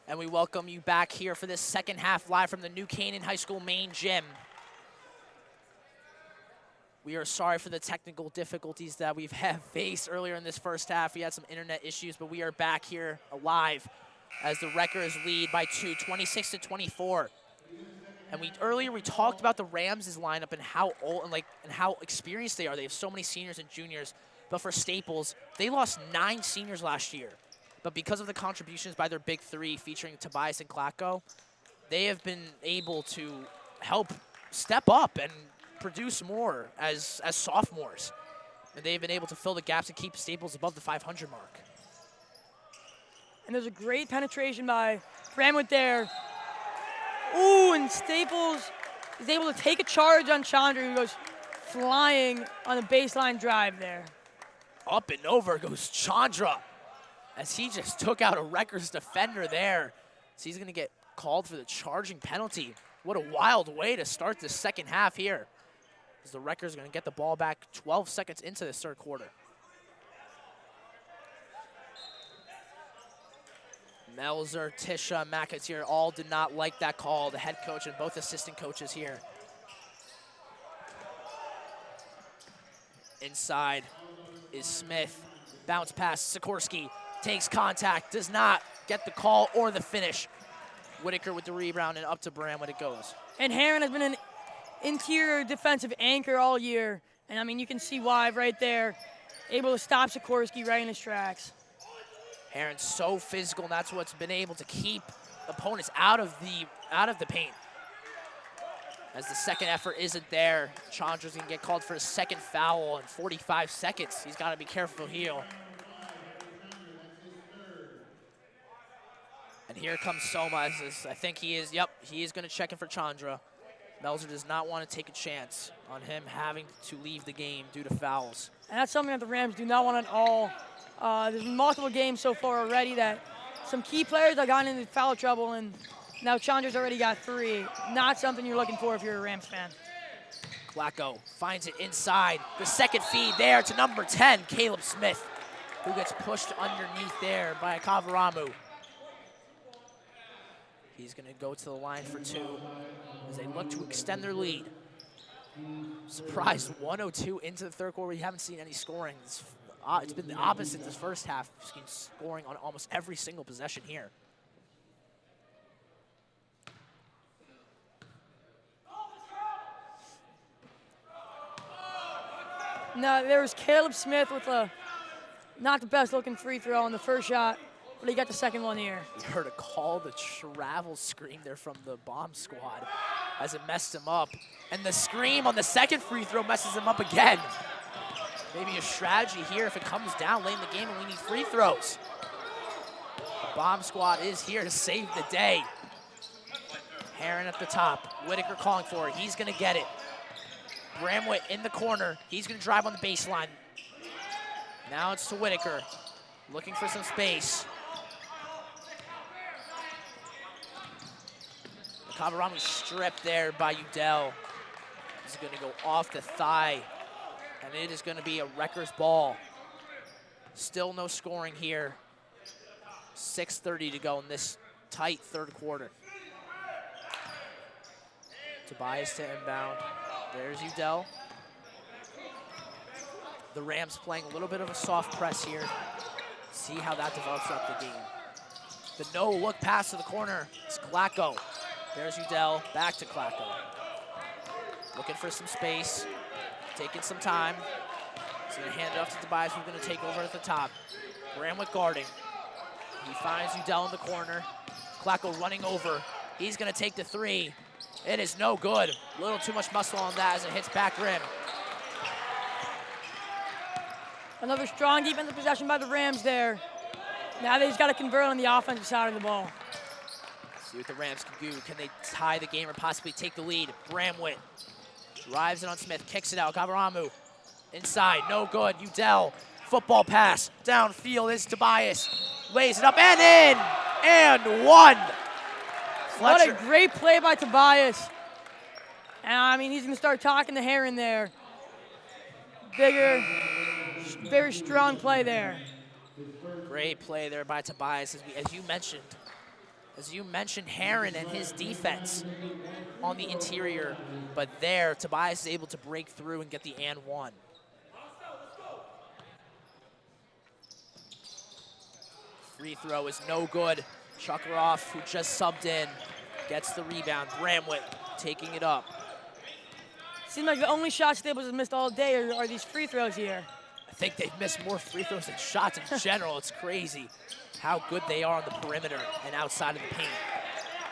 And we welcome you back here for this second half live from the New Canaan High School main gym. We are sorry for the technical difficulties that we've faced earlier in this first half. We had some internet issues, but we are back here alive as the Wreckers lead by 2, 26-24. And earlier we talked about the Rams' lineup and how old and how experienced they are. They have so many seniors and juniors. But for Staples, they lost 9 seniors last year. But because of the contributions by their big three featuring Tobias and Klacko, they have been able to help step up and produce more as sophomores. And they've been able to fill the gaps and keep Staples above the 500 mark. And there's a great penetration by Bramwood there. Ooh, and Staples is able to take a charge on Chandra, who goes flying on the baseline drive there. Up and over goes Chandra, as he just took out a Wreckers defender there. So he's going to get called for the charging penalty. What a wild way to start the second half here, as the Wreckers are going to get the ball back 12 seconds into this third quarter. Melzer, Tisha, McAteer all did not like that call. The head coach and both assistant coaches here. Inside is Smith. Bounce pass, Sikorsky takes contact, does not get the call or the finish. Whitaker with the rebound, and up to Bramwood it goes. And Heron has been an interior defensive anchor all year. And I mean, you can see why right there. Able to stop Sikorsky right in his tracks. Heron's so physical, and that's what's been able to keep opponents out of the paint. As the second effort isn't there, Chandra's gonna get called for a second foul in 45 seconds. He's gotta be careful here. And here comes Soma. I think he is gonna check in for Chandra. Melzer does not want to take a chance on him having to leave the game due to fouls. And that's something that the Rams do not want at all. There's been multiple games so far already that some key players have gotten into foul trouble, and now Chandra's already got 3. Not something you're looking for if you're a Rams fan. Klacko finds it inside. The second feed there to number 10, Caleb Smith, who gets pushed underneath there by Kavaramu. He's going to go to the line for 2 as they look to extend their lead. Surprise, 102 into the third quarter. We haven't seen any scoring. It's been the opposite this first half. We've seen scoring on almost every single possession here. Now, there was Caleb Smith with not the best looking free throw on the first shot, but he got the second one here. You heard a call, the travel scream there from the bomb squad as it messed him up. And the scream on the second free throw messes him up again. Maybe a strategy here if it comes down late in the game and we need free throws. The bomb squad is here to save the day. Heron at the top. Whitaker calling for it. He's going to get it. Bramwood in the corner. He's going to drive on the baseline. Now it's to Whitaker. Looking for some space. Kavaramu stripped there by Udell. He's going to go off the thigh. And it is going to be a Wreckers ball. Still no scoring here. 6:30 to go in this tight third quarter. Tobias to inbound. There's Udell. The Rams playing a little bit of a soft press here. See how that develops up the game. The no-look pass to the corner. It's Klacko. There's Udell. Back to Klacko. Looking for some space, taking some time. He's going to hand it off to Tobias, who's going to take over at the top. Bramwith guarding. He finds Udell in the corner. Klacko running over. He's going to take the three. It is no good. A little too much muscle on that as it hits back rim. Another strong defensive possession by the Rams there. Now they just got to convert on the offensive side of the ball. See what the Rams can do. Can they tie the game or possibly take the lead? Bramwith drives it on Smith, kicks it out. Kavaramu inside, no good. Udell, football pass, downfield is Tobias. Lays it up and in, and one. What a great play by Tobias. And I mean, he's going to start talking to Heron there. Bigger, very strong play there. Great play there by Tobias, as you mentioned. As you mentioned, Heron and his defense on the interior, but there, Tobias is able to break through and get the and one. Free throw is no good. Chukaroff, who just subbed in, gets the rebound. Bramwith taking it up. Seems like the only shots Staples has missed all day are these free throws here. I think they've missed more free throws than shots in general. It's crazy how good they are on the perimeter and outside of the paint.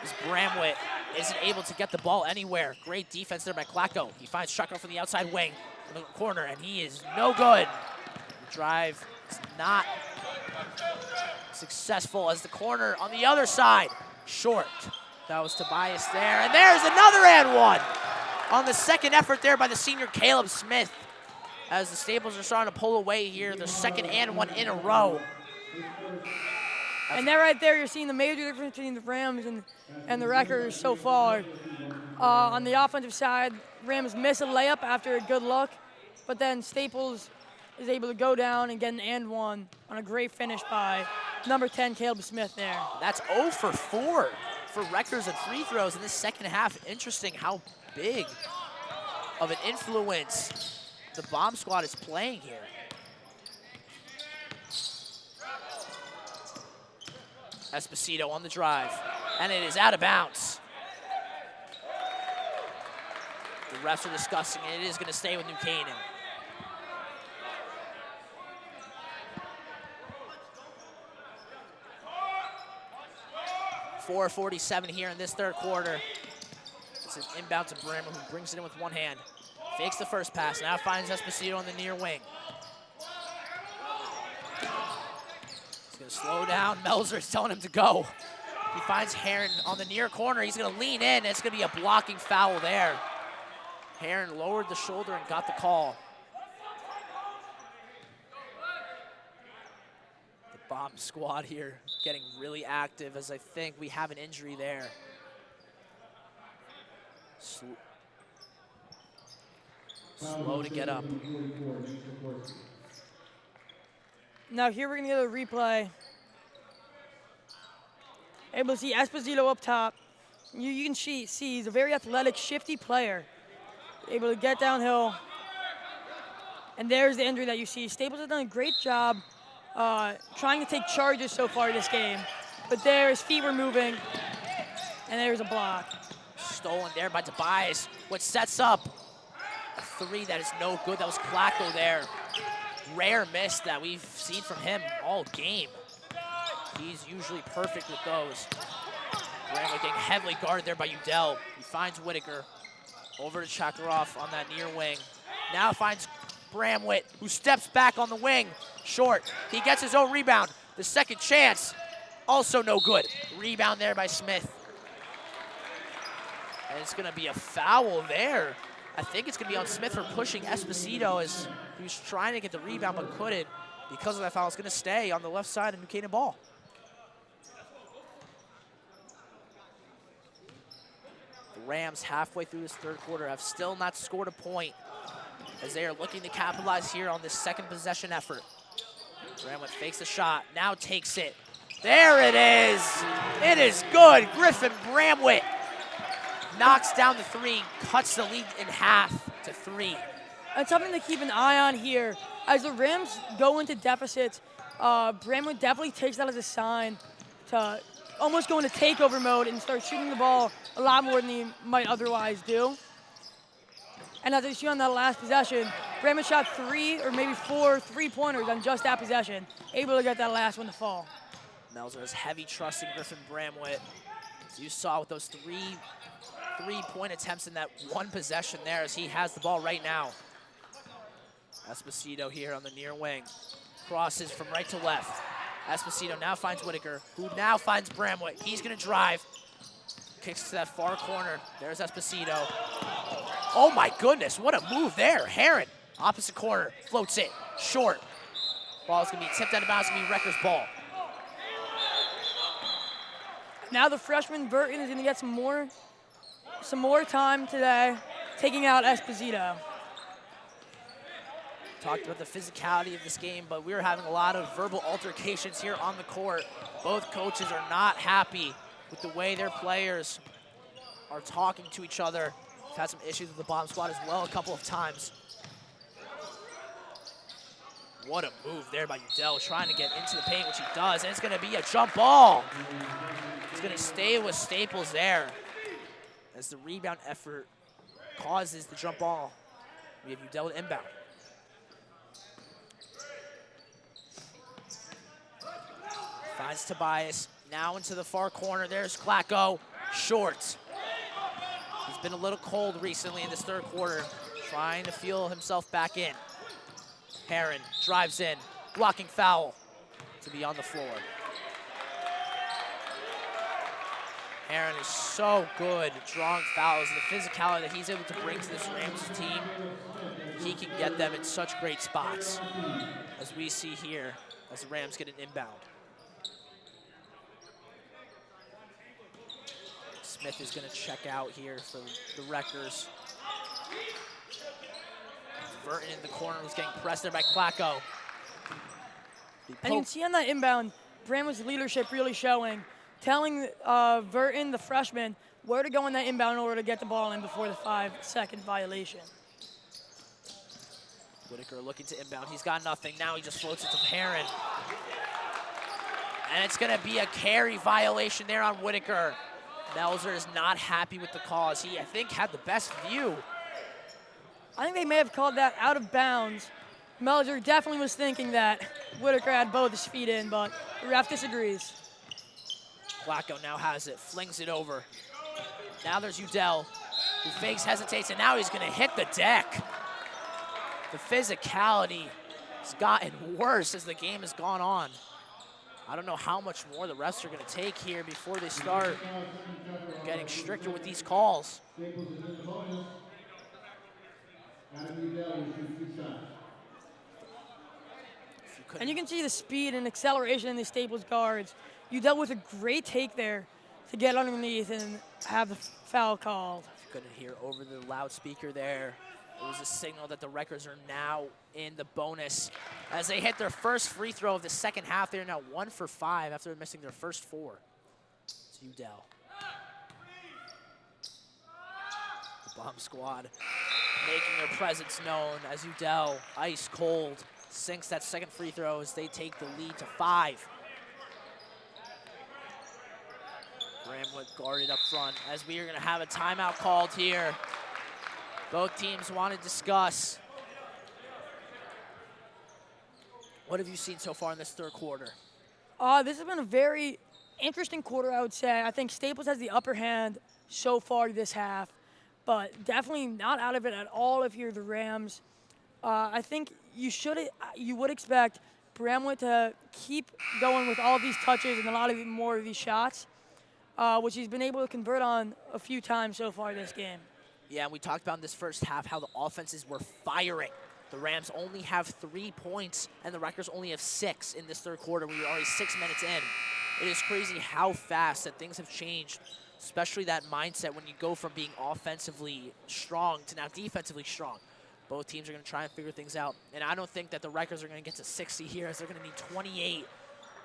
As Bramwith isn't able to get the ball anywhere. Great defense there by Klacko. He finds Chukaroff from the outside wing in the corner, and he is no good. The drive is not successful as the corner on the other side. Short. That was Tobias there. And there's another and one on the second effort there by the senior Caleb Smith. As the Staples are starting to pull away here, the second and one in a row. And there right there, you're seeing the major difference between the Rams and the Wreckers so far. On the offensive side, Rams miss a layup after a good look, but then Staples is able to go down and get an and one on a great finish by number 10, Caleb Smith there. That's 0 for 4 for Wreckers and free throws in this second half. Interesting how big of an influence the Bomb Squad is playing here. Esposito on the drive, and it is out of bounds. The refs are discussing it. It is going to stay with New Canaan. 4:47 here in this third quarter. It's an inbound to Brammer, who brings it in with one hand. Fakes the first pass, now finds Esposito on the near wing. He's gonna slow down. Melzer's telling him to go. He finds Heron on the near corner. He's gonna lean in. It's gonna be a blocking foul there. Heron lowered the shoulder and got the call. The Bomb Squad here getting really active, as I think we have an injury there. Slow to get up. Now here we're gonna get a replay. Able to see Esposito up top. You can see he's a very athletic, shifty player. Able to get downhill. And there's the injury that you see. Staples has done a great job trying to take charges so far this game. But there, his feet were moving. And there's a block. Stolen there by Tobias, which sets up a three that is no good. That was Klacko there. Rare miss that we've seen from him all game. He's usually perfect with those. Bramley getting heavily guarded there by Udell. He finds Whitaker. Over to Chakarov on that near wing. Now finds Bramwith, who steps back on the wing. Short. He gets his own rebound. The second chance, also no good. Rebound there by Smith. And it's going to be a foul there. I think it's going to be on Smith for pushing Esposito, as he was trying to get the rebound but couldn't. Because of that foul, it's going to stay on the left side of New Canaan ball. The Rams, halfway through this third quarter, have still not scored a point, as they are looking to capitalize here on this second possession effort. Bramwith fakes the shot, now takes it. There it is. It is good. Griffin Bramwith knocks down the three, cuts the lead in half to 3. And something to keep an eye on here. As the Rams go into deficits, Bramwith definitely takes that as a sign to almost go into takeover mode and start shooting the ball a lot more than he might otherwise do. And as you see on that last possession, Bremen shot 3 or maybe 4 3-pointers on just that possession, able to get that last one to fall. Melzer has heavy trust in Griffin Bramwitt. As you saw with those three-point attempts in that one possession there, as he has the ball right now. Esposito here on the near wing. Crosses from right to left. Esposito now finds Whitaker, who now finds Bramwitt. He's going to drive. Kicks to that far corner. There's Esposito. Oh my goodness, what a move there. Heron, opposite corner, floats it, short. Ball's going to be tipped out of bounds, it's going to be Recker's ball. Now the freshman Burton is going to get some more time today, taking out Esposito. Talked about the physicality of this game, but we were having a lot of verbal altercations here on the court. Both coaches are not happy with the way their players are talking to each other. We've had some issues with the bottom squad as well a couple of times. What a move there by Udell, trying to get into the paint, which he does, and it's going to be a jump ball. He's going to stay with Staples there as the rebound effort causes the jump ball. We have Udell with inbound. Finds Tobias, now into the far corner. There's Klacko, short. He's been a little cold recently in this third quarter, trying to feel himself back in. Heron drives in, blocking foul to be on the floor. Heron is so good at drawing fouls, and the physicality that he's able to bring to this Rams team, he can get them in such great spots, as we see here as the Rams get an inbound. Smith is going to check out here for the Wreckers. Burton in the corner was getting pressed there by Klacko. And you can see on that inbound, Bramwood's leadership really showing, telling Burton, the freshman, where to go in that inbound in order to get the ball in before the 5-second violation. Whitaker looking to inbound. He's got nothing. Now he just floats it to Heron. And it's going to be a carry violation there on Whitaker. Melzer is not happy with the cause. He, I think, had the best view. I think they may have called that out of bounds. Melzer definitely was thinking that Whitaker had both his feet in, but the ref disagrees. Klacko now has it, flings it over. Now there's Udell, who fakes, hesitates, and now he's going to hit the deck. The physicality has gotten worse as the game has gone on. I don't know how much more the refs are going to take here before they start getting stricter with these calls. And you can see the speed and acceleration in the Staples guards. You dealt with a great take there to get underneath and have the foul called. Couldn't hear over the loudspeaker there. It was a signal that the Wreckers are now in the bonus. As they hit their first free throw of the second half, they're now 1 for 5 after missing their first 4. It's Udell. The bomb squad making their presence known as Udell, ice cold, sinks that second free throw as they take the lead to 5. Bramwood guarded up front as we are going to have a timeout called here. Both teams want to discuss. What have you seen so far in this third quarter? This has been a very interesting quarter, I would say. I think Staples has the upper hand so far this half, but definitely not out of it at all if you're the Rams. I think you would expect Bramwood to keep going with all of these touches and a lot of more of these shots, which he's been able to convert on a few times so far this game. Yeah, and we talked about in this first half how the offenses were firing. The Rams only have 3 points, and the Wreckers only have 6 in this third quarter. We were already 6 minutes in. It is crazy how fast that things have changed, especially that mindset when you go from being offensively strong to now defensively strong. Both teams are going to try and figure things out, and I don't think that the Wreckers are going to get to 60 here, as they're going to need 28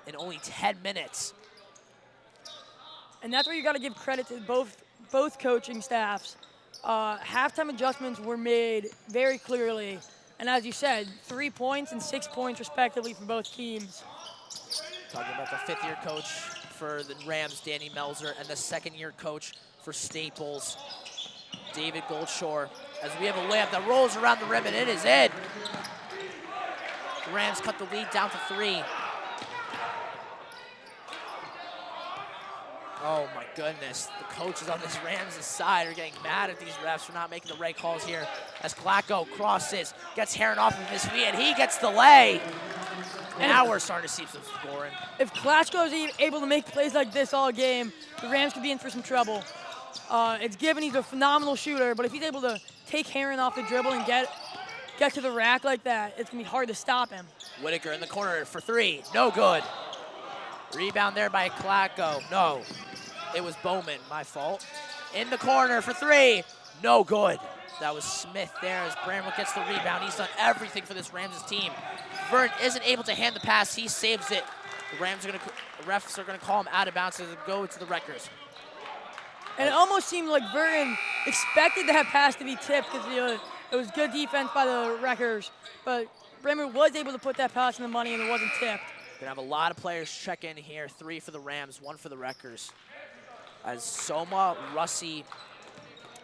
in only 10 minutes. And that's where you got to give credit to both coaching staffs. Halftime adjustments were made very clearly. And as you said, 3 points and 6 points respectively for both teams. Talking about the fifth-year coach for the Rams, Danny Melzer, and the second-year coach for Staples, David Goldshore. as we have a layup that rolls around the rim, and it is in. The Rams cut the lead down to 3. Oh my goodness, the coaches on this Rams' side are getting mad at these refs for not making the right calls here. As Klacko crosses, gets Herron off of his feet, and he gets the lay. Now we're starting to see some scoring. If Klacko is able to make plays like this all game, the Rams could be in for some trouble. It's given he's a phenomenal shooter, but if he's able to take Herron off the dribble and get to the rack like that, it's going to be hard to stop him. Whitaker in the corner for 3, no good. Rebound there by Klacko, no. It was Bowman, my fault. In the corner for 3, no good. That was Smith there as Bramwell gets the rebound. He's done everything for this Rams' team. Vern isn't able to hand the pass, he saves it. The refs are gonna call him out of bounds as it goes to the Wreckers. And it almost seemed like Vernon expected that pass to be tipped because it was good defense by the Wreckers, but Bramwell was able to put that pass in the money and it wasn't tipped. Gonna have a lot of players check in here. 3 for the Rams, 1 for the Wreckers. As Soma, Russi,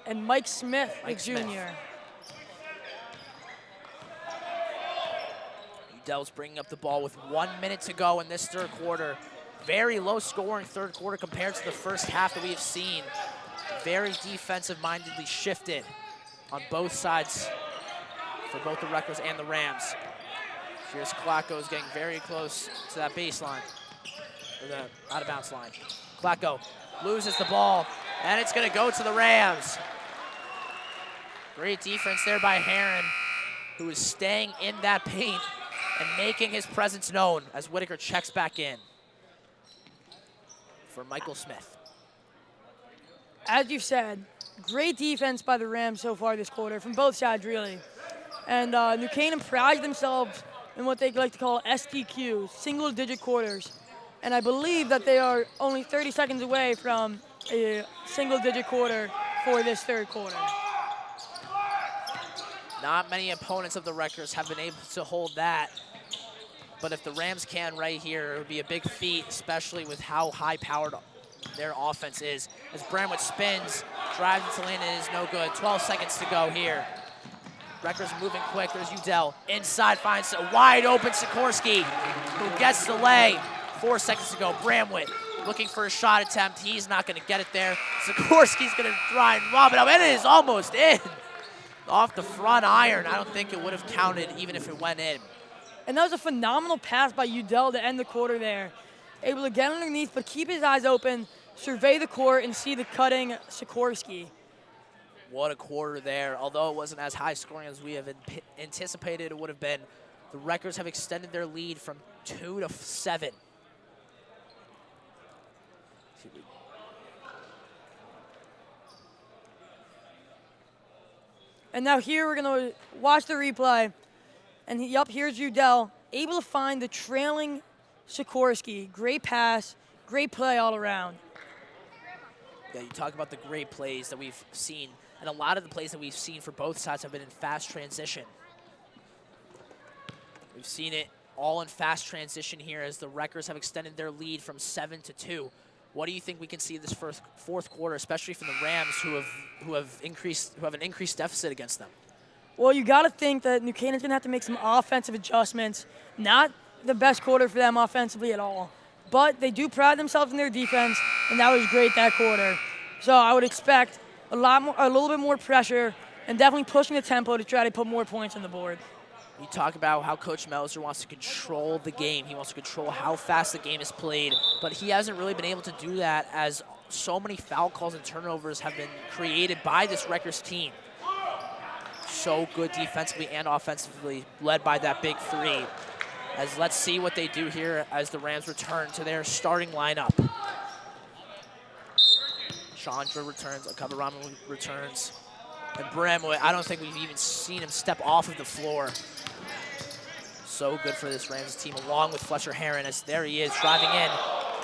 and Mike Smith, the Smith. junior. Udell's bringing up the ball with 1 minute to go in this third quarter. Very low scoring third quarter compared to the first half that we have seen. Very defensive-mindedly shifted on both sides for both the Wreckers and the Rams. Here's Klacko is getting very close to that baseline, or the out-of-bounds line. Klacko loses the ball, and it's going to go to the Rams. Great defense there by Herron, who is staying in that paint and making his presence known as Whitaker checks back in for Michael Smith. As you said, great defense by the Rams so far this quarter, from both sides really. And New Canaan prides themselves in what they like to call SDQs, single-digit quarters. And I believe that they are only 30 seconds away from a single-digit quarter for this third quarter. Not many opponents of the Wreckers have been able to hold that. But if the Rams can right here, it would be a big feat, especially with how high-powered their offense is. As Bramwood spins, drives into lane, and is no good. 12 seconds to go here. Wreckers moving quick. There's Udell. Inside finds a wide-open Sikorsky, who gets the lay. 4 seconds to go. Bramwood looking for a shot attempt. He's not going to get it there. Sikorsky's going to try and rob it up, and it is almost in. Off the front iron. I don't think it would have counted even if it went in. And that was a phenomenal pass by Udell to end the quarter there. Able to get underneath, but keep his eyes open, survey the court, and see the cutting Sikorsky. What a quarter there. Although it wasn't as high scoring as we have anticipated it would have been, the Wreckers have extended their lead from 2 to 7. And now here we're going to watch the replay. And here's Udell, able to find the trailing Sikorsky. Great pass, great play all around. Yeah, you talk about the great plays that we've seen, and a lot of the plays that we've seen for both sides have been in fast transition. We've seen it all in fast transition here as the Wreckers have extended their lead from 7 to 2. What do you think we can see this fourth quarter, especially from the Rams, who have an increased deficit against them? Well, you got to think that New Canaan's going to have to make some offensive adjustments. Not the best quarter for them offensively at all. But they do pride themselves in their defense, and that was great that quarter. So I would expect a little bit more pressure and definitely pushing the tempo to try to put more points on the board. You talk about how Coach Melzer wants to control the game. He wants to control how fast the game is played, but he hasn't really been able to do that as so many foul calls and turnovers have been created by this Wreckers team. So good defensively and offensively, led by that big 3. As let's see what they do here as the Rams return to their starting lineup. Chandra returns, Akavarama returns, and Bramwood, I don't think we've even seen him step off of the floor. So good for this Rams team, along with Fletcher Herron, as there he is driving in,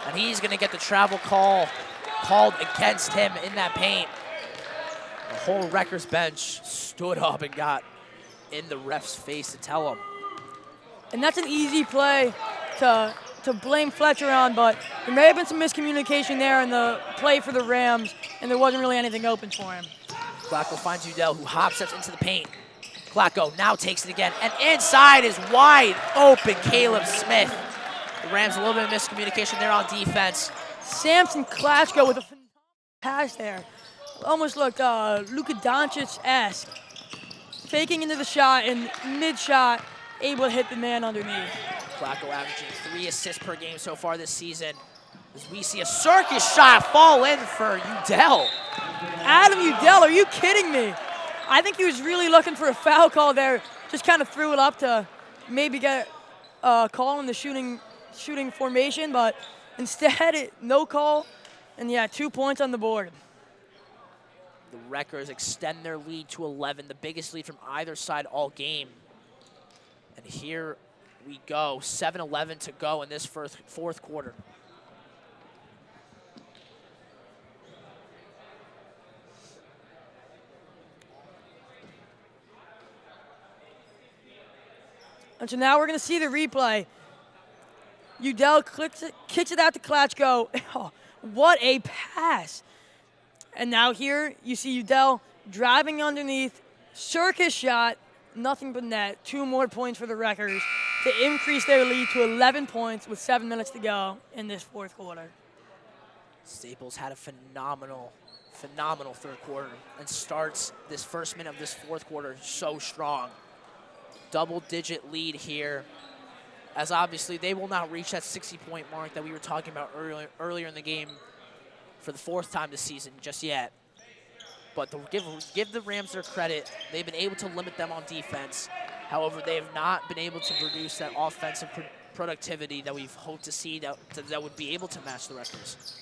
and he's going to get the travel call called against him in that paint. The whole Wreckers bench stood up and got in the ref's face to tell him. And that's an easy play to blame Fletcher on, but there may have been some miscommunication there in the play for the Rams, and there wasn't really anything open for him. Clacko finds Udell, who hop steps into the paint. Clacko now takes it again, and inside is wide open Caleb Smith. The Rams a little bit of miscommunication there on defense. Samson Clacko with a pass there. Almost looked Luka Doncic-esque. Faking into the shot, and mid-shot, able to hit the man underneath. Clacko averaging 3 assists per game so far this season. As we see a circus shot fall in for Udell. Adam Udell, are you kidding me? I think he was really looking for a foul call there. Just kind of threw it up to maybe get a call in the shooting formation, but instead, no call. And yeah, 2 points on the board. The Wreckers extend their lead to 11, the biggest lead from either side all game. And here we go, 7:11 to go in this fourth quarter. And so now we're going to see the replay. Udell kicks it out to Clacko. Oh, what a pass. And now here you see Udell driving underneath, circus shot, nothing but net. 2 more points for the Wreckers to increase their lead to 11 points with 7 minutes to go in this fourth quarter. Staples had a phenomenal third quarter and starts this first minute of this fourth quarter so strong. Double-digit lead here, as obviously they will not reach that 60-point mark that we were talking about earlier in the game for the 4th time this season just yet. But to give the Rams their credit, they've been able to limit them on defense. However, they have not been able to produce that offensive productivity that we've hoped to see that would be able to match the Wreckers.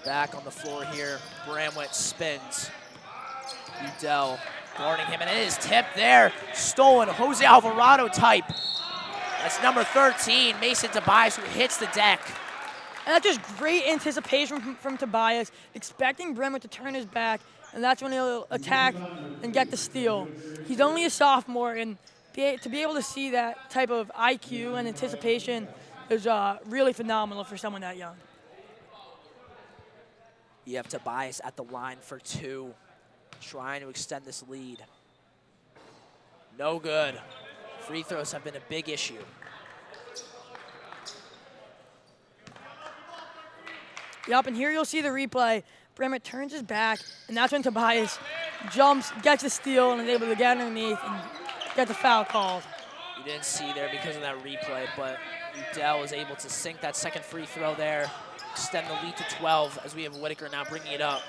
Back on the floor here, Bramwett spins. Udell guarding him, and it is tipped there. Stolen, Jose Alvarado type. That's number 13, Mason Tobias, who hits the deck. And that's just great anticipation from Tobias, expecting Bramwett to turn his back, and that's when he'll attack and get the steal. He's only a sophomore, and to be able to see that type of IQ and anticipation is really phenomenal for someone that young. You have Tobias at the line for 2, trying to extend this lead. No good. Free throws have been a big issue. Yup, and here you'll see the replay. Bramwett turns his back, and that's when Tobias jumps, gets the steal, and is able to get underneath and get the foul called. You didn't see there because of that replay, but Udell was able to sink that second free throw there, extend the lead to 12 as we have Whitaker now bringing it up.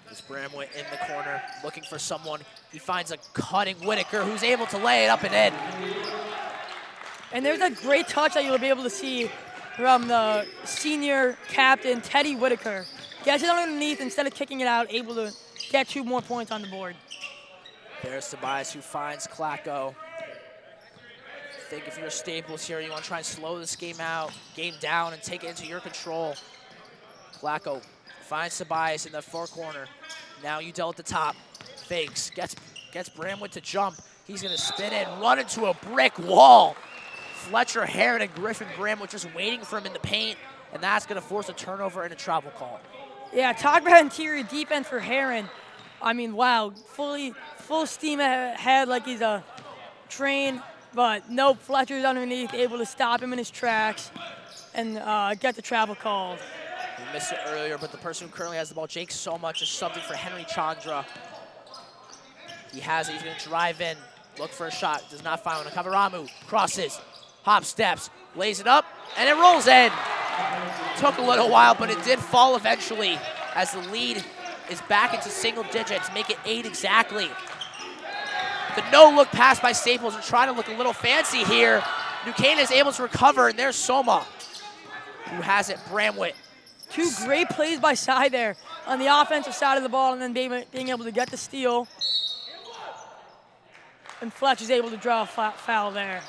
There's Bramwett in the corner looking for someone. He finds a cutting Whitaker who's able to lay it up and in. And there's a great touch that you'll be able to see from the senior captain, Teddy Whitaker. Gets it underneath instead of kicking it out, able to get 2 more points on the board. There's Tobias who finds Clacko. I think if you're Staples here, you want to try and slow this game down and take it into your control. Clacko finds Tobias in the far corner. Now Udell at the top. Fakes, gets Bramwett to jump. He's going to spin in, run into a brick wall. Fletcher, Heron, and Griffin Bramwett just waiting for him in the paint, and that's going to force a turnover and a travel call. Yeah, talk about interior defense for Heron. I mean, wow, full steam ahead like he's a train, but nope, Fletcher's underneath, able to stop him in his tracks and get the travel called. We missed it earlier, but the person who currently has the ball, Jake Somach, is subbing for Henry Chandra. He has it, he's going to drive in, look for a shot, does not find one. Kavaramu crosses, hop steps, lays it up, and it rolls in. Took a little while, but it did fall eventually as the lead is back into single digits, make it 8 exactly. The no-look pass by Staples. They're trying to look a little fancy here. Buchanan is able to recover, and there's Soma, who has it. Bramwett. 2 great plays by Cy there on the offensive side of the ball, and then being able to get the steal. And Fletcher's able to draw a foul there.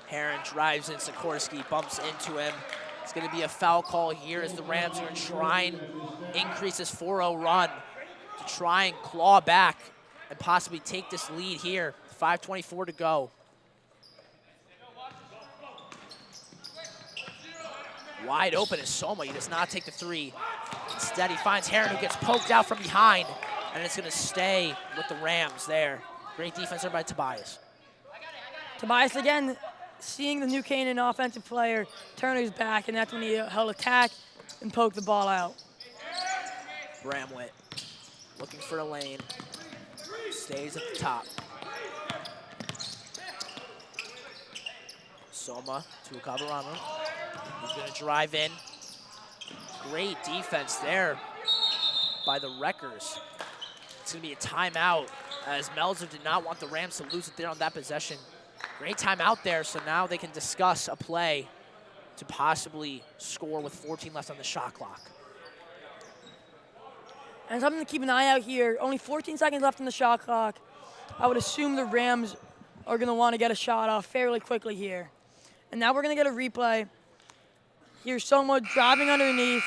Heron drives in, Sikorsky bumps into him. It's going to be a foul call here as the Rams are going to try and increase this 4-0 run to try and claw back and possibly take this lead here. 5:24 to go. Wide open is Soma. He does not take the three. Instead, he finds Heron, who gets poked out from behind, and it's going to stay with the Rams there. Great defense there by Tobias. Tobias, again, seeing the new Canaan offensive player turn his back, and that's when he'll attack and poke the ball out. Bramwitt looking for a lane. Stays at the top. Soma to Kabarama. He's going to drive in. Great defense there by the Wreckers. It's going to be a timeout, as Melzer did not want the Rams to lose it there on that possession. Great timeout there, so now they can discuss a play to possibly score with 14 left on the shot clock. And something to keep an eye out here. Only 14 seconds left on the shot clock. I would assume the Rams are going to want to get a shot off fairly quickly here. And now we're going to get a replay. Here's Soma driving underneath,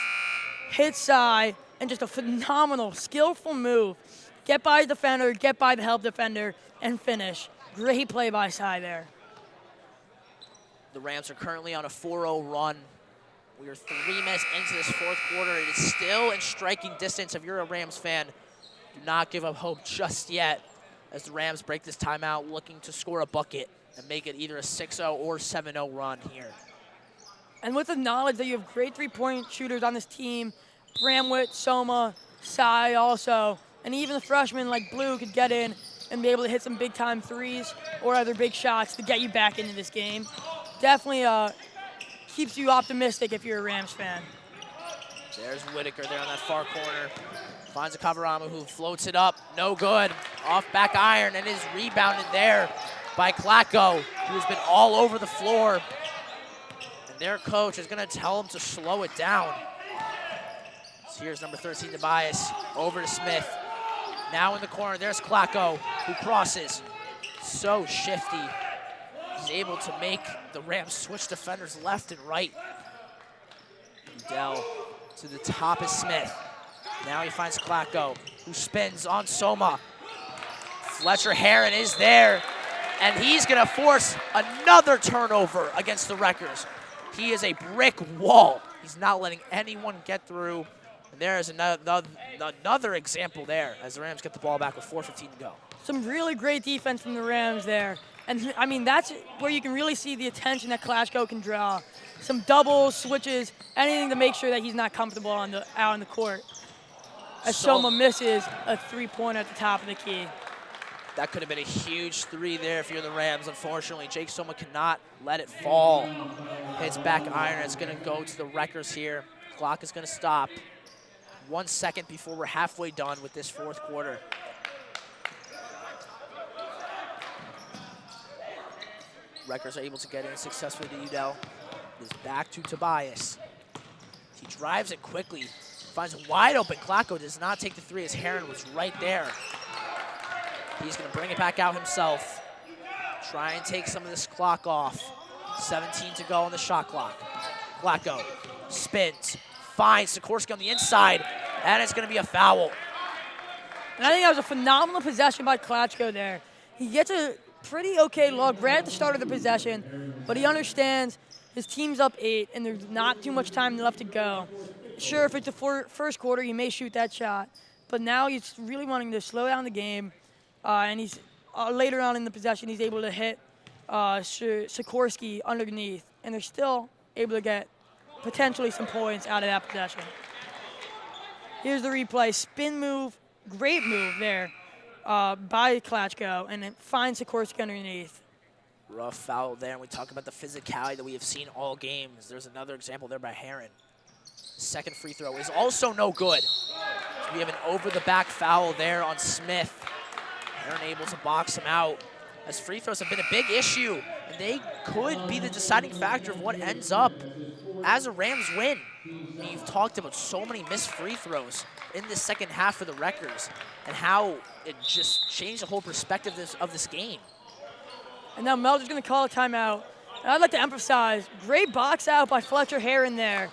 hit side, and just a phenomenal, skillful move. Get by the defender, get by the help defender, and finish. Great play by Sai there. The Rams are currently on a 4-0 run. We are 3 minutes into this fourth quarter. It is still in striking distance. If you're a Rams fan, do not give up hope just yet, as the Rams break this timeout looking to score a bucket and make it either a 6-0 or 7-0 run here. And with the knowledge that you have great three-point shooters on this team, Bramwitt, Soma, Sai also, and even the freshmen like Blue could get in and be able to hit some big-time threes or other big shots to get you back into this game. Definitely keeps you optimistic if you're a Rams fan. There's Whitaker there on that far corner. Finds a Kabarama who floats it up. No good. Off back iron, and is rebounded there by Klacko, who's been all over the floor. And their coach is going to tell him to slow it down. So here's number 13, Tobias, over to Smith. Now in the corner, there's Klacko, who crosses. So shifty. He's able to make the Rams switch defenders left and right. Udell to the top is Smith. Now he finds Klacko, who spins on Soma. Fletcher Heron is there, and he's going to force another turnover against the Wreckers. He is a brick wall. He's not letting anyone get through. And there is another example there as the Rams get the ball back with 4:15 to go. Some really great defense from the Rams there. And, I mean, that's where you can really see the attention that Klacko can draw. Some doubles, switches, anything to make sure that he's not comfortable out on the court. As Soma misses a three-pointer at the top of the key. That could have been a huge three there if you're the Rams. Unfortunately, Jake Soma cannot let it fall. Hits back iron. It's going to go to the Wreckers here. Clock is going to stop. 1 second before we're halfway done with this fourth quarter. Wreckers are able to get in successfully to Udell. It is back to Tobias. He drives it quickly. Finds a wide open. Klacko does not take the three as Heron was right there. He's going to bring it back out himself. Try and take some of this clock off. 17 to go on the shot clock. Klacko spins, finds Sikorsky on the inside, and it's going to be a foul. And I think that was a phenomenal possession by Klacko there. He gets a pretty okay look right at the start of the possession, but he understands his team's up 8 and there's not too much time left to go. Sure, if it's the first quarter, he may shoot that shot, but now he's really wanting to slow down the game, and he's later on in the possession, he's able to hit Sikorsky underneath, and they're still able to get potentially some points out of that possession. Here's the replay. Spin move, great move there by Klacko, and it finds Sikorsky underneath. Rough foul there, and we talk about the physicality that we have seen all games. There's another example there by Heron. Second free throw is also no good. So we have an over-the-back foul there on Smith. Heron able to box him out, as free throws have been a big issue, and they could be the deciding factor of what ends up as a Rams win. You've talked about so many missed free throws in the second half for the Wreckers and how it just changed the whole perspective of this game. And now Melder's going to call a timeout. And I'd like to emphasize, great box out by Fletcher Heron there.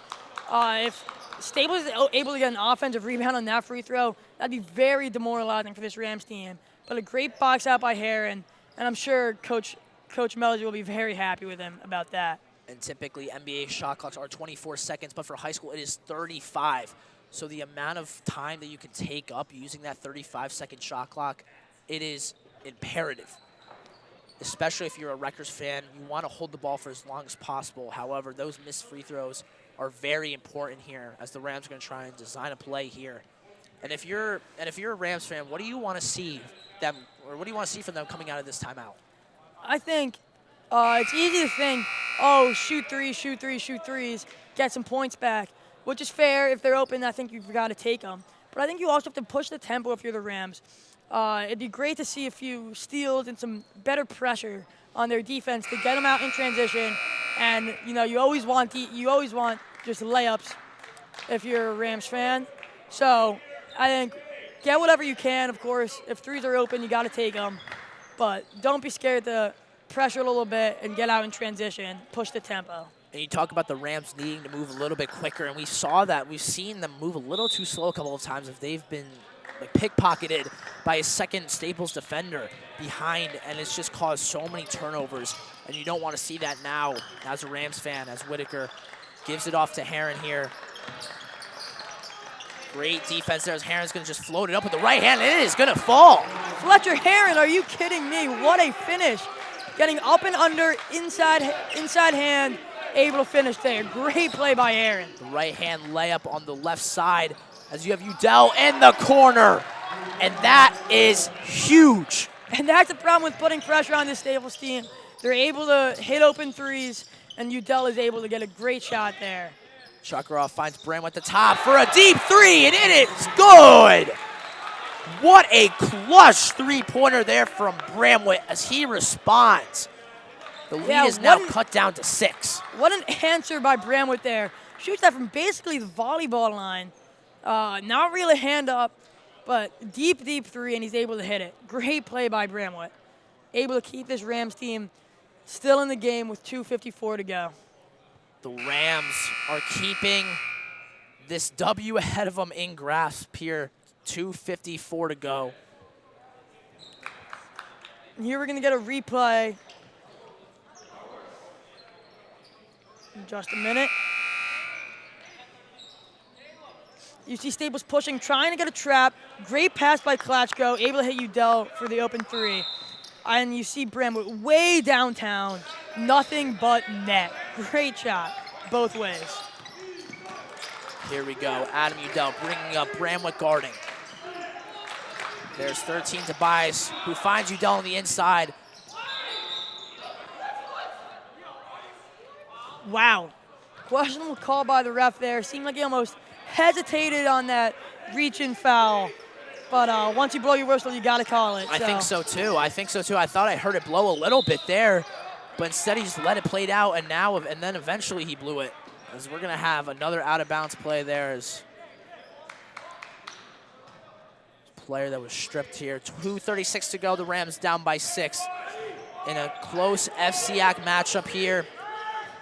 If Staples is able to get an offensive rebound on that free throw, that'd be very demoralizing for this Rams team. But a great box out by Heron, and I'm sure Coach Melder will be very happy with him about that. And typically NBA shot clocks are 24 seconds, but for high school it is 35. So the amount of time that you can take up using that 35-second shot clock, it is imperative. Especially if you're a Rutgers fan, you want to hold the ball for as long as possible. However, those missed free throws are very important here as the Rams are going to try and design a play here. And if you're a Rams fan, what do you want to see them, or what do you want to see from them coming out of this timeout? I think it's easy to think, oh, shoot threes, shoot threes, shoot threes, get some points back, which is fair. If they're open, I think you've got to take them. But I think you also have to push the tempo if you're the Rams. It'd be great to see a few steals and some better pressure on their defense to get them out in transition. And you always want just layups if you're a Rams fan. So I think get whatever you can. Of course, if threes are open, you got to take them. But don't be scared to pressure a little bit and get out in transition. Push the tempo. And you talk about the Rams needing to move a little bit quicker, and we saw that. We've seen them move a little too slow a couple of times if they've been pickpocketed by a second Staples defender behind, and it's just caused so many turnovers, and you don't want to see that now as a Rams fan, as Whitaker gives it off to Heron here. Great defense there as Heron's going to just float it up with the right hand, and it is going to fall. Fletcher Heron, are you kidding me? What a finish. Getting up and under, inside hand, able to finish there. Great play by Heron. The right hand layup on the left side as you have Udell in the corner, and that is huge. And that's the problem with putting pressure on this Staples team. They're able to hit open threes, and Udell is able to get a great shot there. Chuckaroff finds Bram at the top for a deep three, and it is good. What a clutch three-pointer there from Bramwitt as he responds. The lead is now cut down to 6. What an answer by Bramwitt there. Shoots that from basically the volleyball line. Not really a hand up, but deep, deep three, and he's able to hit it. Great play by Bramwitt. Able to keep this Rams team still in the game with 2:54 to go. The Rams are keeping this W ahead of them in grasp here. 2:54 to go. And here we're going to get a replay. In just a minute. You see Staples pushing, trying to get a trap. Great pass by Klatchko, able to hit Udell for the open three. And you see Bramwood way downtown. Nothing but net. Great shot both ways. Here we go. Adam Udell bringing up Bramwood guarding. There's 13 Tobias, who finds Udell on the inside. Wow. Questionable call by the ref there. Seemed like he almost hesitated on that reach-in foul. But once you blow your whistle, you got to call it. I think so, too. I thought I heard it blow a little bit there, but instead he just let it play out, and then eventually he blew it. As we're going to have another out-of-bounds play there as player that was stripped here. 2:36 to go. The Rams down by 6 in a close FCAC matchup here.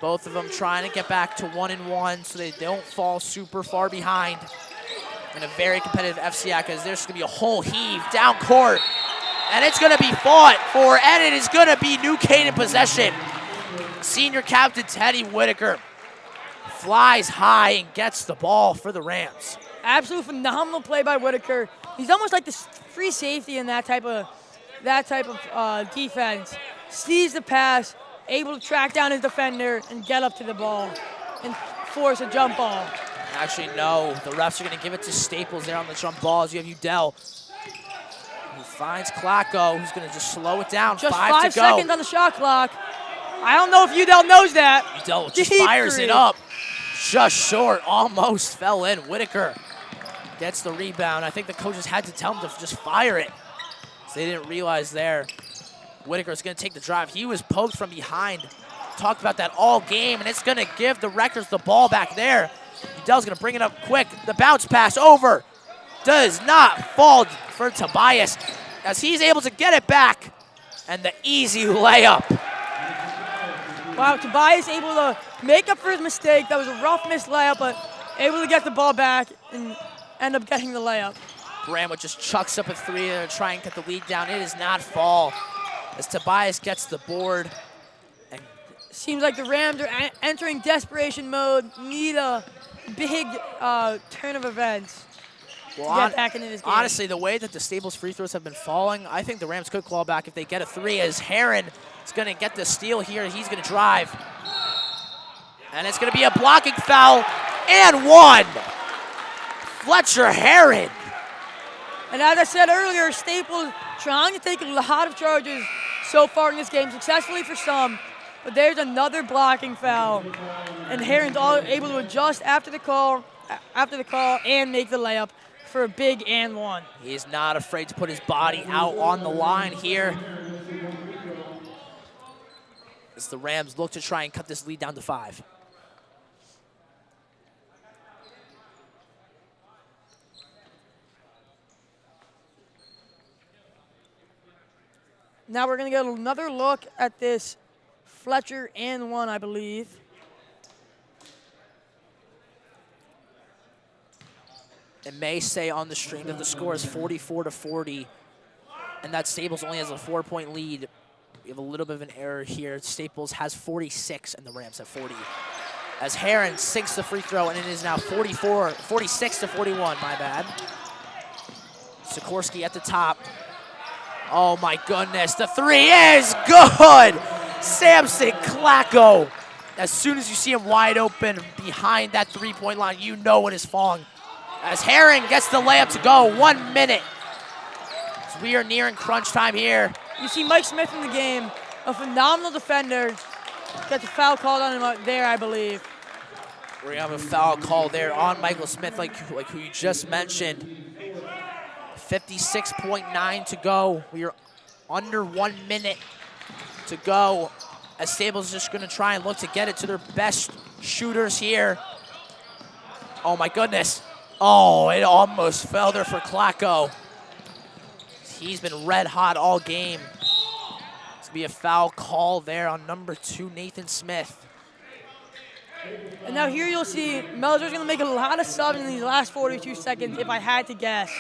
Both of them trying to get back to 1-1 so they don't fall super far behind in a very competitive FCAC, as there's going to be a whole heave down court. And it's going to be fought for, and it is going to be New Canaan possession. Senior captain Teddy Whitaker flies high and gets the ball for the Rams. Absolute phenomenal play by Whitaker. He's almost like the free safety in that type of defense. Sees the pass, able to track down his defender and get up to the ball and force a jump ball. Actually, no. The refs are going to give it to Staples there on the jump balls. You have Udell, who finds Klacko, who's going to just slow it down. Just 5 5 to go. seconds on the shot clock. I don't know if Udell knows that. Udell just fires it up. Just short. Almost fell in. Whitaker gets the rebound. I think the coaches had to tell him to just fire it. So they didn't realize there. Whitaker's going to take the drive. He was poked from behind. Talked about that all game, and it's going to give the Wreckers the ball back there. Udell's going to bring it up quick. The bounce pass over. Does not fall for Tobias as he's able to get it back. And the easy layup. Wow, Tobias able to make up for his mistake. That was a rough missed layup, but able to get the ball back and end up getting the layup. Bramwood just chucks up a three to try and get the lead down. It does not fall as Tobias gets the board. And Seems like the Rams are entering desperation mode, need a big turn of events to get back into this game. Honestly, the way that the Staples free throws have been falling, I think the Rams could claw back if they get a 3, as Heron is going to get the steal here. He's going to drive. And it's going to be a blocking foul and 1. Fletcher Heron. And as I said earlier, Staples trying to take a lot of charges so far in this game, successfully for some. But there's another blocking foul, and Heron's able to adjust after the call, and make the layup for a big and 1. He's not afraid to put his body out on the line here, as the Rams look to try and cut this lead down to 5. Now we're going to get another look at this Fletcher and 1, I believe. It may say on the stream that the score is 44-40, and that Staples only has a 4-point lead. We have a little bit of an error here. Staples has 46, and the Rams have 40. As Heron sinks the free throw, and it is now 46-41, my bad. Sikorsky at the top. Oh my goodness, the 3 is good! Samson Klacko. As soon as you see him wide open behind that 3-point line, you know when it's falling. As Heron gets the layup to go, 1 minute. So we are nearing crunch time here. You see Mike Smith in the game, a phenomenal defender. Got the foul called on him there, I believe. We're gonna have a foul call there on Michael Smith, like who you just mentioned. 56.9 to go. We are under 1 minute to go. As Staples is just gonna try and look to get it to their best shooters here. Oh my goodness. Oh, it almost fell there for Klacko. He's been red hot all game. It's gonna be a foul call there on number 2, Nathan Smith. And now here you'll see Melzer's gonna make a lot of subs in these last 42 seconds, if I had to guess.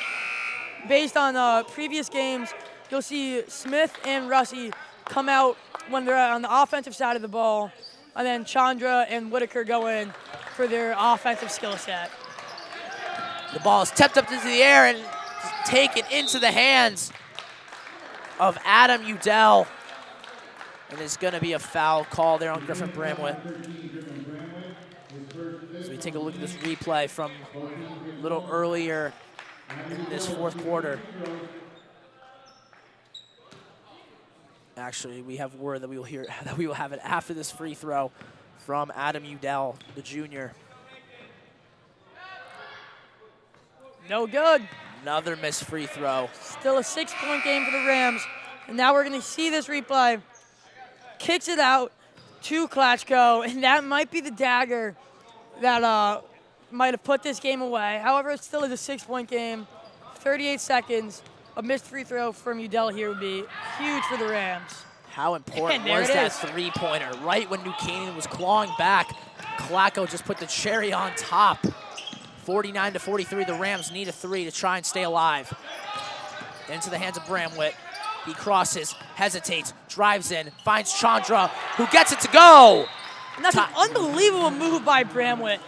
Based on previous games, you'll see Smith and Russi come out when they're on the offensive side of the ball, and then Chandra and Whitaker go in for their offensive skill set. The ball is tipped up into the air and taken into the hands of Adam Udell. And it's going to be a foul call there on Griffin Bramwit. So we take a look at this replay from a little earlier in this 4th quarter. Actually, we have word that we will have it after this free throw from Adam Udell, the junior. No good. Another missed free throw. Still a 6-point game for the Rams. And now we're going to see this replay. Kicks it out to Klacko, and that might be the dagger that might have put this game away. However, it still is a 6-point game. 38 seconds. A missed free throw from Udell here would be huge for the Rams. How important was that 3-pointer? Right when New Canaan was clawing back, Klacko just put the cherry on top. 49-43, the Rams need a 3 to try and stay alive. Into the hands of Bramwit. He crosses, hesitates, drives in, finds Chandra, who gets it to go. And that's an unbelievable move by Bramwit.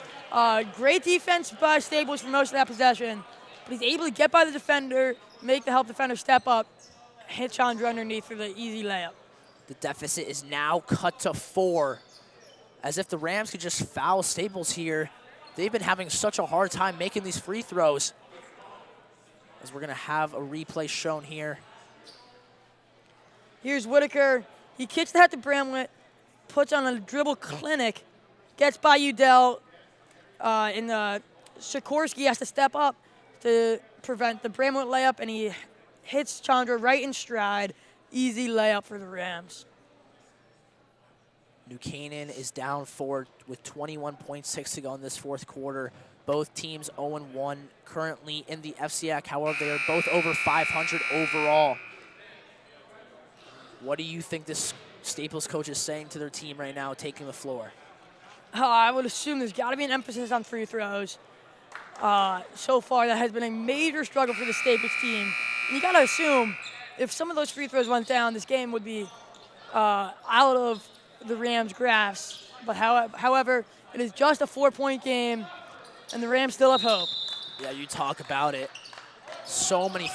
Great defense by Staples for most of that possession, but he's able to get by the defender, make the help defender step up, hit Chandra underneath for the easy layup. The deficit is now cut to 4. As if the Rams could just foul Staples here. They've been having such a hard time making these free throws. As we're going to have a replay shown here. Here's Whitaker. He kicks that to Bramwit, puts on a dribble clinic, gets by Udell, and Sikorsky has to step up to prevent the Bramwit layup, and he hits Chandra right in stride. Easy layup for the Rams. New Canaan is down 4 with 21.6 to go in this 4th quarter. Both teams 0-1 currently in the FCAC. However, they are both over 500 overall. What do you think this Staples coach is saying to their team right now taking the floor? I would assume there's got to be an emphasis on free throws. So far, that has been a major struggle for the Staples team. And you got to assume if some of those free throws went down, this game would be out of the Rams' grasp. But however, it is just a 4-point game, and the Rams still have hope. Yeah, you talk about it. So many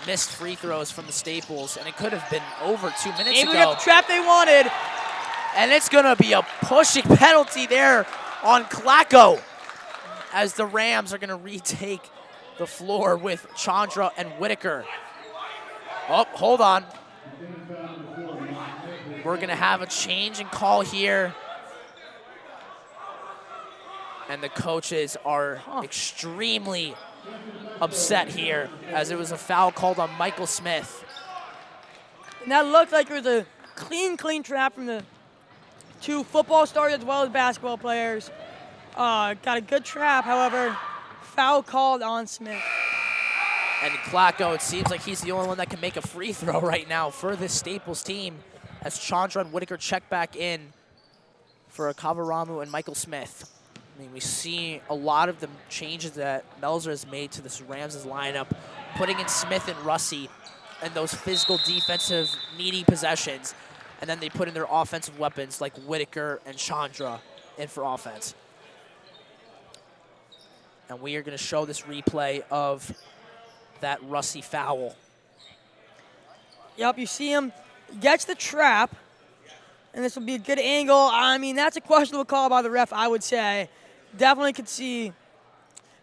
missed free throws from the Staples, and it could have been over 2 minutes Able ago. to get the trap they wanted. And it's going to be a pushing penalty there on Klacko, as the Rams are going to retake the floor with Chandra and Whitaker. Oh, hold on. We're going to have a change in call here. And the coaches are extremely upset here, as it was a foul called on Michael Smith. And that looked like it was a clean trap from the two football stars as well as basketball players. Got a good trap, however, foul called on Smith. And Klacko, it seems like he's the only one that can make a free throw right now for this Staples team, as Chandra and Whitaker check back in for Kavaramu and Michael Smith. I mean, we see a lot of the changes that Melzer has made to this Rams' lineup, putting in Smith and Russi and those physical, defensive, needy possessions, and then they put in their offensive weapons like Whitaker and Chandra in for offense. And we are going to show this replay of that Russi foul. Yep, you see him, gets the trap, and this will be a good angle. I mean, that's a questionable call by the ref, I would say. Definitely could see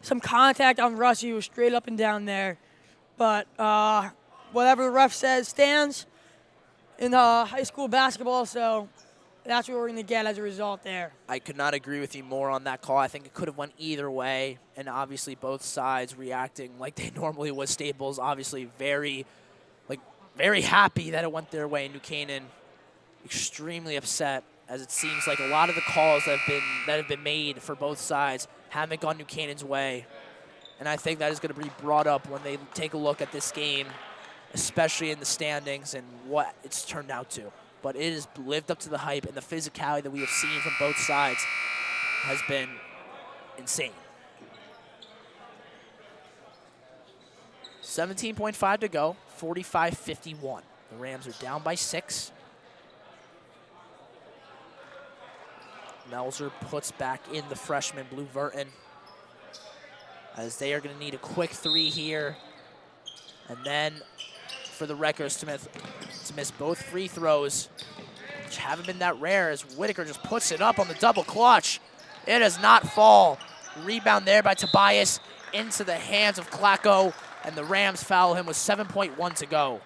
some contact on Russi, who was straight up and down there. But whatever the ref says stands in high school basketball, so that's what we're going to get as a result there. I could not agree with you more on that call. I think it could have went either way, and obviously both sides reacting like they normally would. Staples obviously very happy that it went their way. New Canaan extremely upset, as it seems like a lot of the calls that have been made for both sides haven't gone New Canaan's way. And I think that is going to be brought up when they take a look at this game, especially in the standings and what it's turned out to. But it has lived up to the hype, and the physicality that we have seen from both sides has been insane. 17.5 to go, 45-51. The Rams are down by 6. Melzer puts back in the freshman, Blue Verton, as they are going to need a quick 3 here. And then for the Wreckers to miss both free throws, which haven't been that rare, as Whitaker just puts it up on the double clutch. It does not fall. Rebound there by Tobias into the hands of Klacko, and the Rams foul him with 7.1 to go.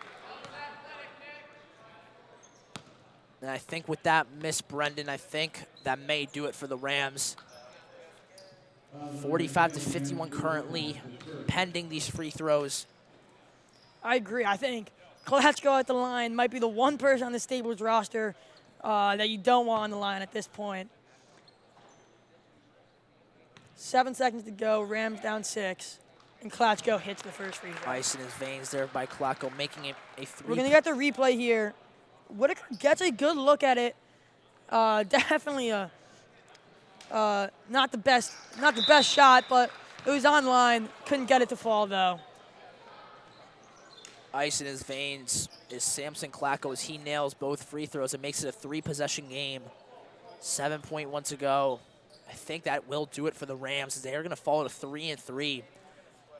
And I think with that miss, Brendan, I think that may do it for the Rams. 45-51 currently, pending these free throws. I agree. I think Klacko at the line might be the one person on the Staples roster that you don't want on the line at this point. 7 seconds to go. Rams down 6. And Klacko hits the first free throw. Ice in his veins there by Klacko, making it a 3. We're going to get the replay here. Whitaker gets a good look at it. Definitely not the best shot, but it was on line. Couldn't get it to fall though. Ice in his veins is Samson Klacko, as he nails both free throws and makes it a 3-possession game. 7.1 to go. I think that will do it for the Rams, as they are going to fall to 3-3.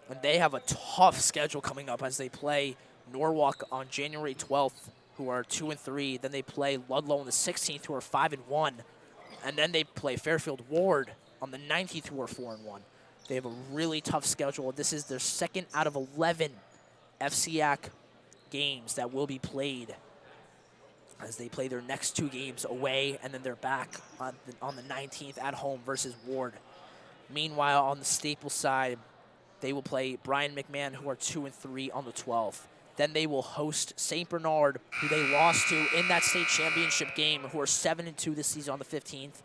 And they have a tough schedule coming up, as they play Norwalk on January 12th. Who are 2-3. Then they play Ludlow on the 16th, who are 5-1. And then they play Fairfield Ward on the 19th, who are 4-1. They have a really tough schedule. This is their second out of 11 FCAC games that will be played, as they play their next 2 games away, and then they're back on the 19th at home versus Ward. Meanwhile, on the Staples side, they will play Brian McMahon, who are 2-3 on the 12th. Then they will host St. Bernard, who they lost to in that state championship game, who are 7-2 this season on the 15th.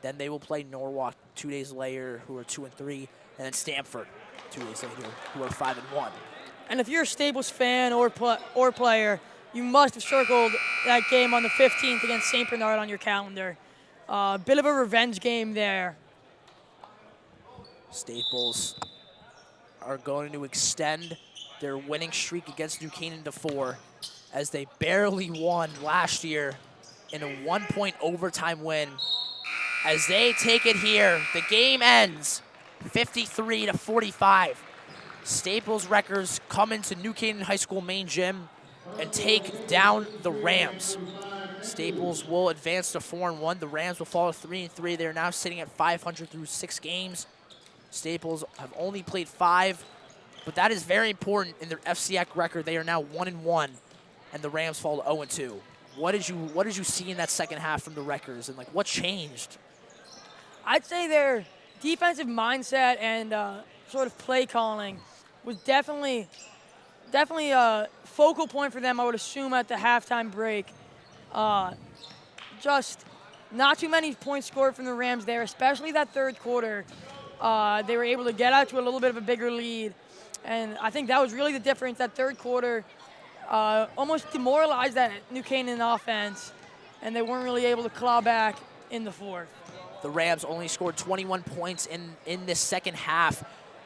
Then they will play Norwalk 2 days later, who are 2-3, and then Stamford 2 days later, who are 5-1. And if you're a Staples fan or player, you must have circled that game on the 15th against St. Bernard on your calendar. Bit of a revenge game there. Staples are going to extend their winning streak against New Canaan to 4, as they barely won last year in a 1-point overtime win. As they take it here, the game ends 53-45. Staples Wreckers come into New Canaan High School main gym and take down the Rams. Staples will advance to 4-1. The Rams will fall to 3-3. They're now sitting at 500 through 6 games. Staples have only played 5, but that is very important in their FCX record. They are now 1-1, and the Rams fall to 0-2. What did you see in that second half from the Wreckers, and like what changed? I'd say their defensive mindset and sort of play calling was definitely a focal point for them, I would assume, at the halftime break. Just not too many points scored from the Rams there, especially that third quarter. They were able to get out to a little bit of a bigger lead, and I think that was really the difference. That third quarter almost demoralized that New Canaan offense, and they weren't really able to claw back in the fourth. The Rams only scored 21 points in this second half,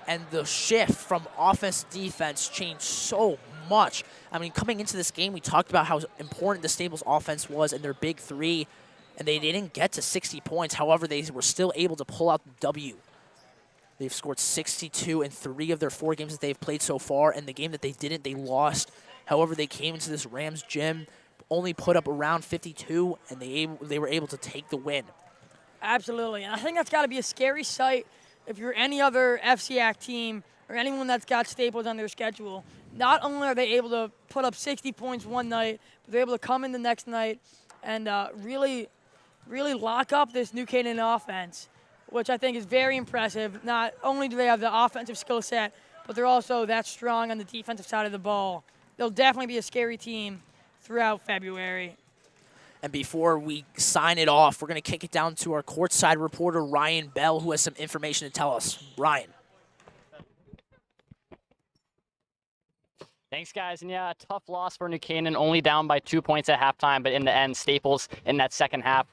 and the shift from offense to defense changed so much. I mean, coming into this game, we talked about how important the Staples offense was and their big three, and they didn't get to 60 points. However, they were still able to pull out the W. They've scored 62 in 3 of their 4 games that they've played so far, and the game that they didn't, they lost. However, they came into this Rams gym, only put up around 52, and they were able to take the win. Absolutely, and I think that's got to be a scary sight if you're any other FCAC team or anyone that's got Staples on their schedule. Not only are they able to put up 60 points one night, but they're able to come in the next night and really lock up this New Canaan offense, which I think is very impressive. Not only do they have the offensive skill set, but they're also that strong on the defensive side of the ball. They'll definitely be a scary team throughout February. And before we sign it off, we're going to kick it down to our courtside reporter, Ryan Bell, who has some information to tell us. Ryan. Thanks, guys. And yeah, a tough loss for New Canaan, only down by 2 points at halftime. But in the end, Staples in that second half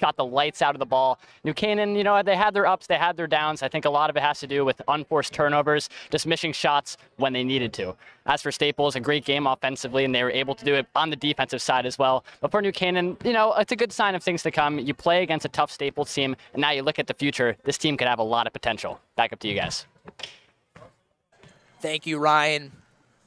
got the lights out of the ball. New Canaan, you know, they had their ups, they had their downs. I think a lot of it has to do with unforced turnovers, just missing shots when they needed to. As for Staples, a great game offensively, and they were able to do it on the defensive side as well. But for New Canaan, you know, it's a good sign of things to come. You play against a tough Staples team, and now you look at the future. This team could have a lot of potential. Back up to you guys. Thank you, Ryan.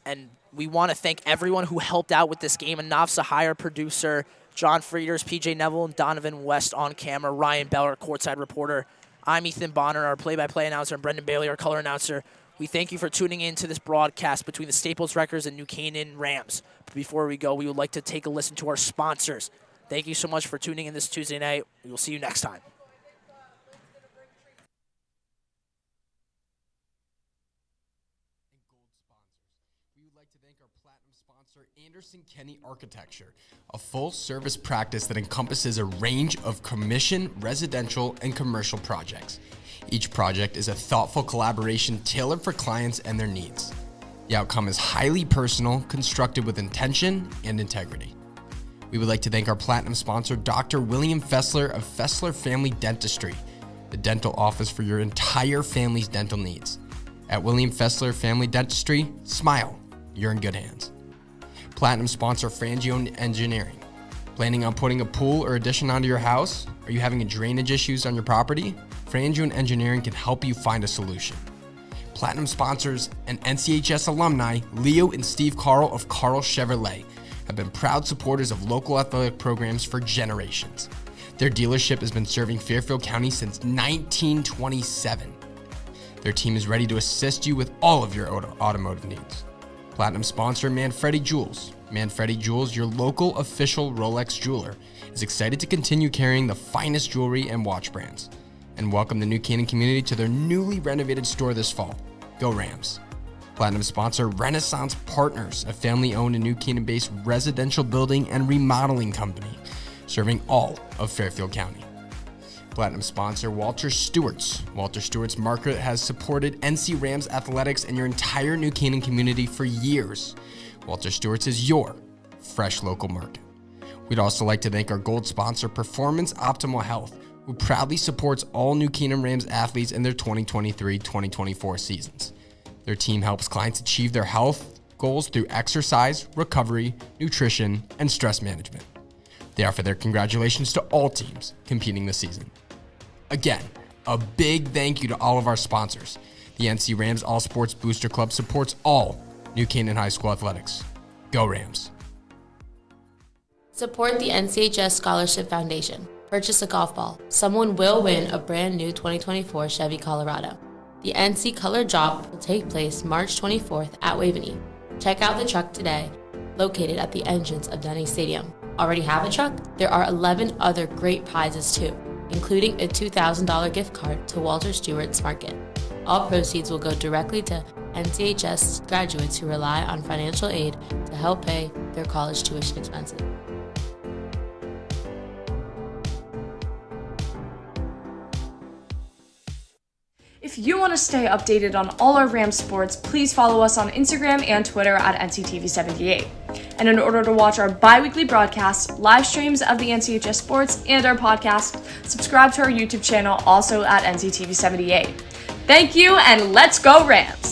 And we want to thank everyone who helped out with this game. Anav Sahir, producer, John Frieders, PJ Neville, and Donovan West on camera, Ryan Beller, courtside reporter. I'm Ethan Bonner, our play-by-play announcer, and Brendan Bailey, our color announcer. We thank you for tuning in to this broadcast between the Staples Wreckers and New Canaan Rams. But before we go, we would like to take a listen to our sponsors. Thank you so much for tuning in this Tuesday night. We will see you next time. Anderson Kenny Architecture, a full-service practice that encompasses a range of commission, residential, and commercial projects. Each project is a thoughtful collaboration tailored for clients and their needs. The outcome is highly personal, constructed with intention and integrity. We would like to thank our platinum sponsor, Dr. William Fessler of Fessler Family Dentistry, the dental office for your entire family's dental needs. At William Fessler Family Dentistry, smile, you're in good hands. Platinum sponsor Frangione Engineering. Planning on putting a pool or addition onto your house? Are you having drainage issues on your property? Frangione Engineering can help you find a solution. Platinum sponsors and NCHS alumni Leo and Steve Carl of Carl Chevrolet have been proud supporters of local athletic programs for generations. Their dealership has been serving Fairfield County since 1927. Their team is ready to assist you with all of your automotive needs. Platinum sponsor Manfredi Jewels. Manfredi Jewels, your local official Rolex jeweler, is excited to continue carrying the finest jewelry and watch brands and welcome the New Canaan community to their newly renovated store this fall. Go Rams. Platinum sponsor Renaissance Partners, a family-owned and New Canaan-based residential building and remodeling company serving all of Fairfield County. Platinum sponsor Walter Stewart's. Walter Stewart's Market has supported NC Rams athletics and your entire New Canaan community for years. Walter Stewart's is your fresh local market. We'd also like to thank our gold sponsor, Performance Optimal Health, who proudly supports all New Canaan Rams athletes in their 2023-2024 seasons. Their team helps clients achieve their health goals through exercise, recovery, nutrition, and stress management. They offer their congratulations to all teams competing this season. Again, a big thank you to all of our sponsors. The NC Rams All Sports Booster Club supports all New Canaan High School athletics. Go Rams. Support the NCHS Scholarship Foundation. Purchase a golf ball. Someone will win a brand new 2024 Chevy Colorado. The NC Color Drop will take place March 24th at Waveney. Check out the truck today, located at the entrance of Denny Stadium. Already have a truck? There are 11 other great prizes too, including a $2,000 gift card to Walter Stewart's Market. All proceeds will go directly to NCHS graduates who rely on financial aid to help pay their college tuition expenses. If you want to stay updated on all our Rams sports, please follow us on Instagram and Twitter at NCTV78. And in order to watch our bi-weekly broadcasts, live streams of the NCHS sports, and our podcast, subscribe to our YouTube channel also at NCTV78. Thank you, and let's go Rams!